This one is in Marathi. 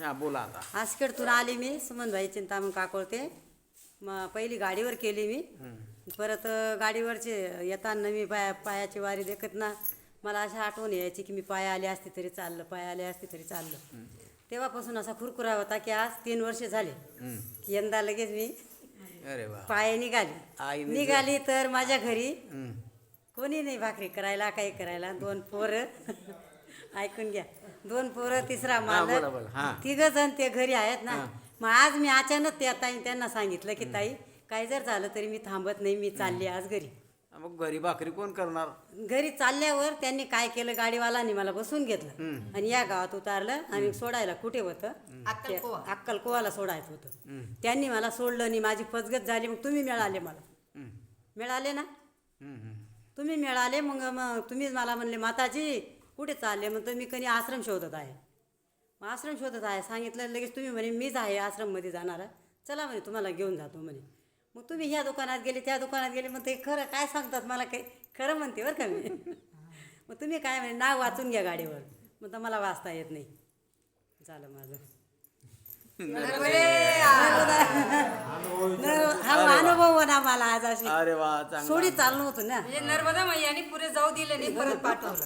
हा बोला आता. आसखेडतून आली मी सुमनबाई चिंतामण काकोळते. मग पहिली गाडीवर केली मी. परत गाडीवरचे येताना मी पायाची वारी देखत ना मला अशी आठवण यायची की मी पाया आले असते तरी चाललं, पाया आले असते तरी चाललं. तेव्हापासून असा खुरखुरा होता की आज 3 वर्ष झाले की यंदा लगेच मी अरे वा. पाया निघाली तर माझ्या घरी कोणी नाही भाकरी करायला काही करायला. 2 पोरं ऐकून घ्या, 2 पोरं, तिसरा मालक, 3 जण ते घरी आहेत ना. मग आज मी अचानक त्या ताई त्यांना सांगितलं की ताई काय जर झालं तरी मी थांबत नाही, मी चालली आज घरी. मग घरी भाकरी कोण करणार? घरी चालल्यावर त्यांनी काय केलं, गाडीवालांनी मला बसून घेतलं आणि या गावात उतारलं. आम्ही सोडायला कुठे होतं, अक्कलकोवाला सोडायचं होतं. त्यांनी मला सोडलं आणि माझी फसगत झाली. मग तुम्ही मिळाले, मला मिळाले ना, तुम्ही मिळाले. मग तुम्हीच मला म्हणले माताजी कुठे चालले? मग तुम्ही कधी आश्रम शोधत आहे. मग आश्रम शोधत आहे सांगितलं लगेच. तुम्ही म्हणे मीच आहे आश्रममध्ये जाणारा, चला म्हणे तुम्हाला घेऊन जातो म्हणे. मग तुम्ही ह्या दुकानात गेले, त्या दुकानात गेले. मग ते खरं काय सांगतात मला काही खरं म्हणते बरं का मी. मग तुम्ही काय म्हणे नाव वाचून घ्या गाडीवर. मग तर मला वाचता येत नाही. झालं माझं. हा अनुभव होता मला आज. अशी अरे वा, सोडी चालणं होतं ना. नर्मदा मैयाने पुढे जाऊ दिले नाही, परत पाठवलं.